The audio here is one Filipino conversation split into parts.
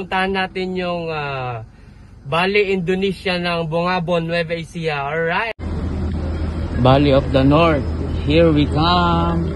pupuntahan natin yung Bali, Indonesia ng Bungabon, Nueva Ecija. Alright. Bali of the North. Here we come.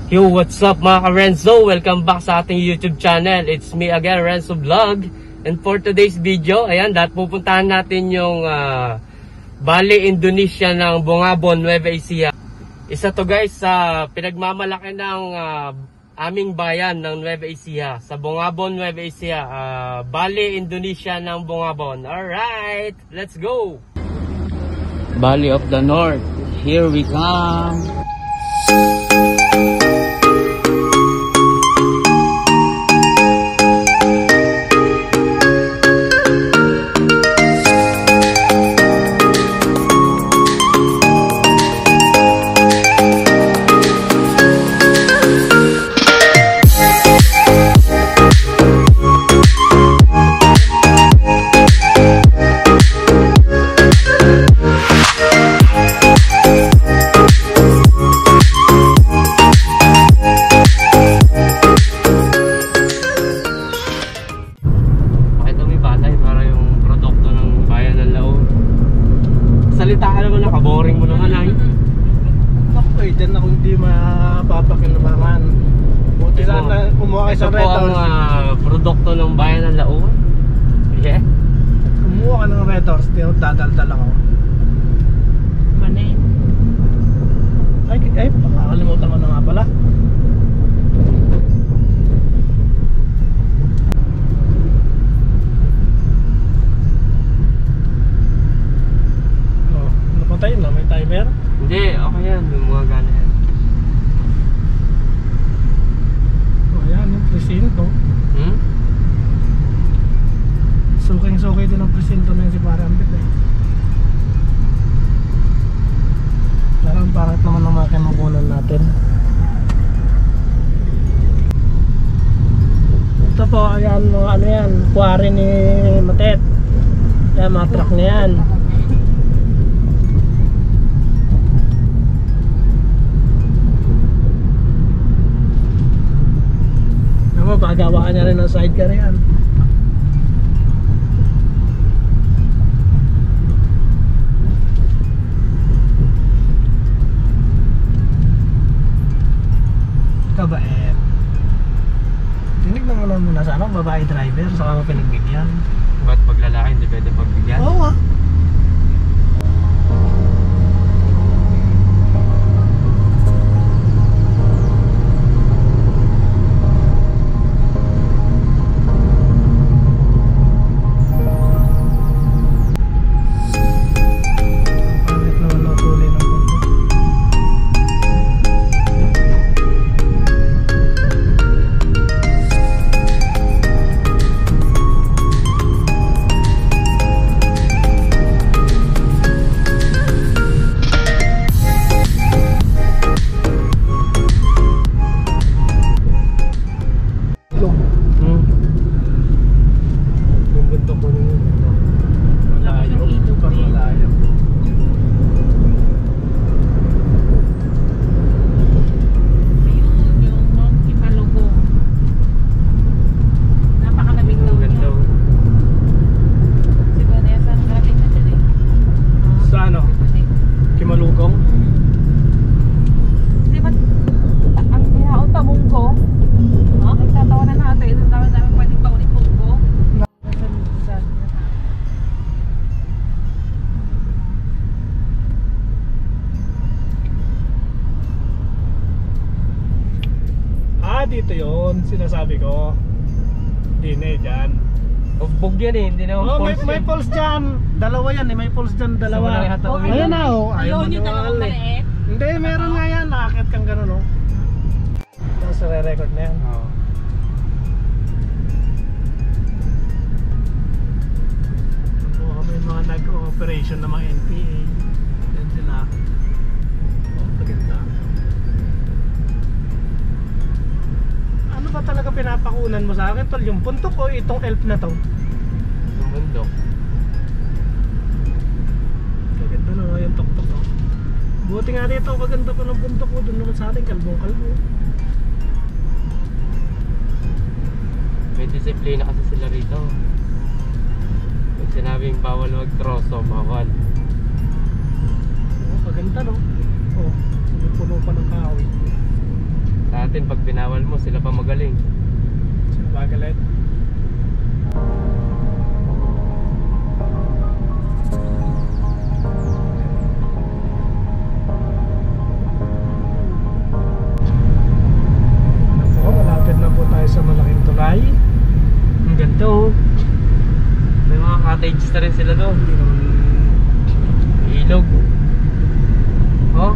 Yo, what's up mga ka-Renzo? Welcome back sa ating YouTube channel. It's me again, Renzo Vlog. And for today's video, ayan, dahil pupuntahan natin yung Bali, Indonesia ng Bungabon, Nueva Ecija. Isa to guys sa pinagmamalaki ng aming bayan ng Nueva Ecija. Sa Bungabon, Nueva Ecija. Bali, Indonesia ng Bungabon. Alright, let's go! Bali of the North. Here we come! Salitaan naman, nakaboring mo naman ay. Naku, dyan ako hindi mapapakinabangan. Buti sana kumuha kayo sa Red Horse. Ito po ang produkto ng bayan ng Laon. Yeah. Kumuha ka ng Red Horse, dadaldal ako. Manay. Ay, pakakalimutan ko na nga pala. Tayo na, may timer? Hindi, okay yan, yung mga gana yan. O yan, yung presinto. Suking-sukay din ang presinto na yun si Parambit eh. Parang pangit naman ang mga kinukunan natin. Ito po, ayan mga ano yan, kuwari ni Matet. Ayan, mga truck na yan. Pagawa ka niya rin ng sidecar yan. Kabait. Tinignan mo lang muna sana babae driver, saka mo pinagbigyan. Ba't pag lalaki hindi pwede pagbigyan? Oo nga. dito yon sinasabi ko. Dine dyan. Ugbog yan eh, hindi naman Oh, may false yun. falls dyan. Dalawa yan eh, may falls dyan, dalawa. Gusto mo lang ihatawin Ayan yun? na oh. Ayaw nyo maniwala dalawang eh. maliit. Hindi, meron nga yan. Nakakit kang gano'n oh. Tapos re-record na yan. Oo. May mga nag-operation ng mga NPA. Yan sila. Oh, maganda. Ano ba talaga pinapakunan mo sa akin, tol? Yung puntok o itong elf na to? Yung bundok. Maganda na nga yung tok-tok oh. Buti nga dito, maganda pa ng puntok ko. Doon naman sa atin, kalbong-kalbo. May disiplina kasi sila rito. Pag sinabing bawal mag-troso, bawal. Oh, maganda no? Oh, puno pa ng kahoy. Sa atin, pag binawal mo, sila pa magaling. Sino ba galit? Malapit na po tayo sa malaking tulay. Ang ganda oh. May mga cottages na rin sila doon. Hindi naman Ilog. Oh,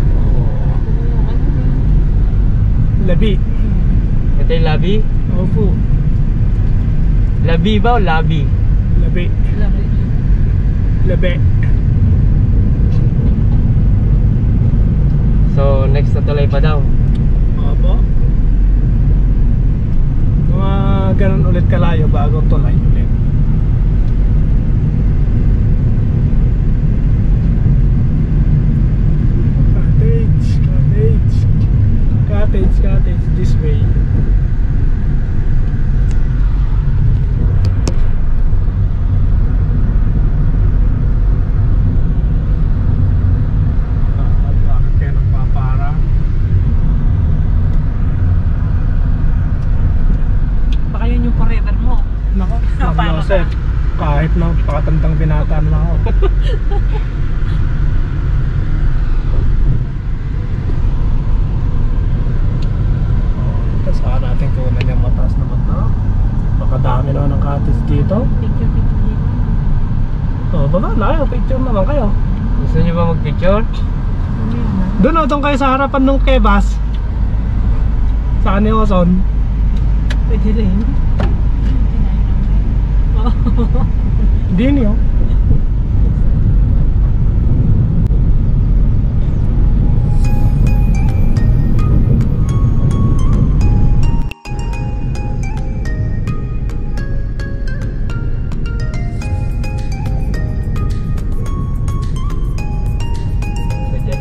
labi. ito yung labi. Opo, Labi ba o labi? labi. Labi. So, next na tulay pa daw. Opo. Mga ganun ulit kalayo bago tulay ulit. Cottage this way. Bakit kayo nagpapara? Baka yun yung forever mo. Nako, Ma'am Para Joseph, kahit na pakatandang binata na ako. Saka natin kunan yung mataas na bato. Baka dami naman ng cottage dito. Picture dito. Oh, baba na kayo, picture naman kayo. Gusto nyo ba mag-picture? Doon o, doon kayo sa harapan ng Kebas. Sa Anioson. Pwede rin. Di niyo.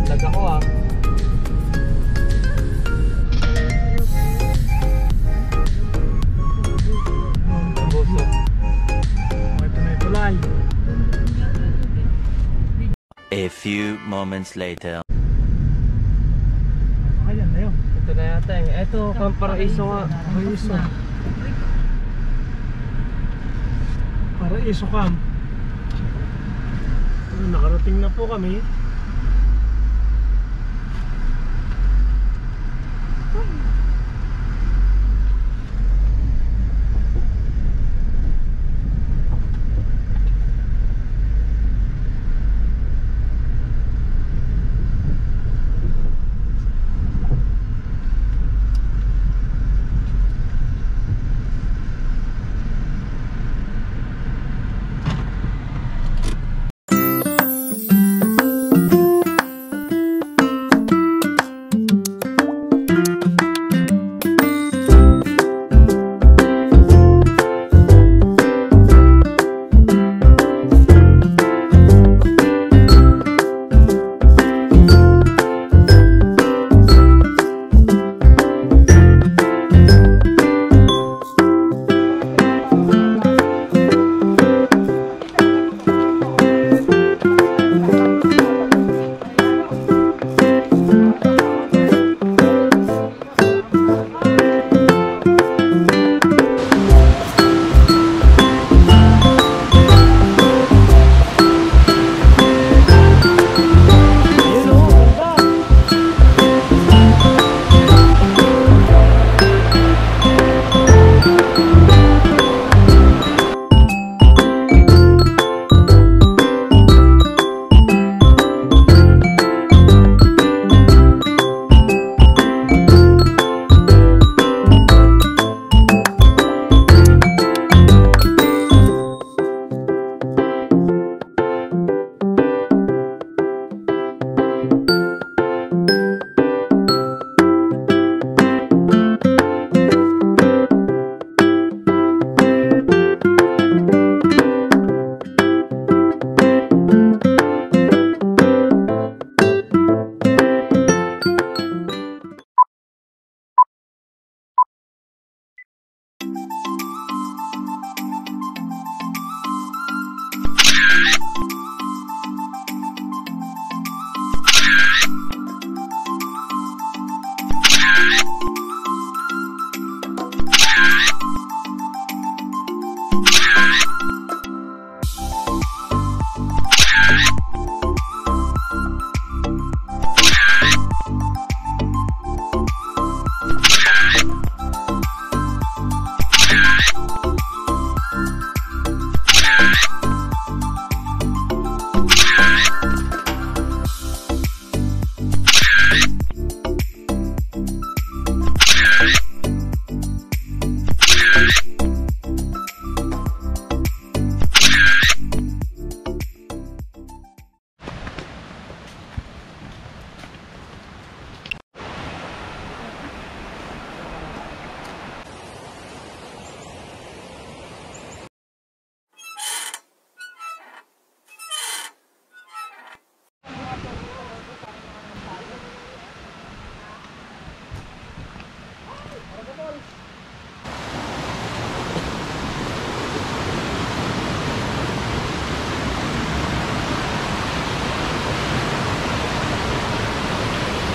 Lag ako ah. Tabuso. Ito na yung tulay. A few moments later. Ayan na yun. Ito na yata eh. Ito, Paraiso nga. Paraiso. Paraiso Camp. Nakarating na po kami.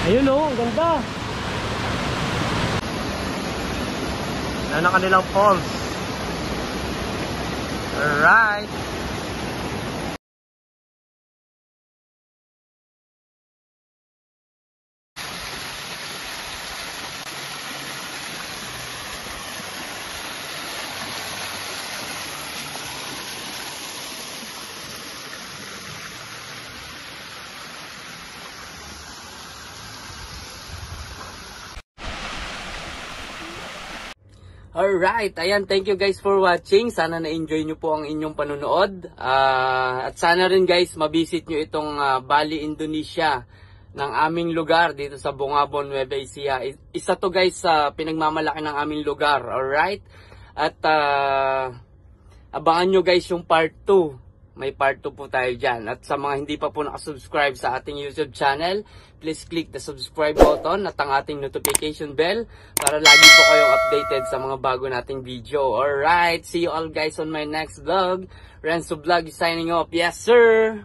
Ayun oh, ang ganda. Yan ang kanilang falls. Alright. Alright, ayan, thank you guys for watching. Sana na-enjoy nyo po ang inyong panunood. At sana rin guys, mabisit nyo itong Bali, Indonesia ng aming lugar dito sa Bungabon, Nueva Ecija. Isa to guys sa pinagmamalaki ng aming lugar, alright? At abangan nyo guys yung part 2. May part 2 po tayo dyan. At sa mga hindi pa po nakasubscribe sa ating YouTube channel, please click the subscribe button at ang ating notification bell para lagi po kayong updated sa mga bago nating video. Alright, see you all guys on my next vlog. Renzo Vlog is signing off. Yes sir!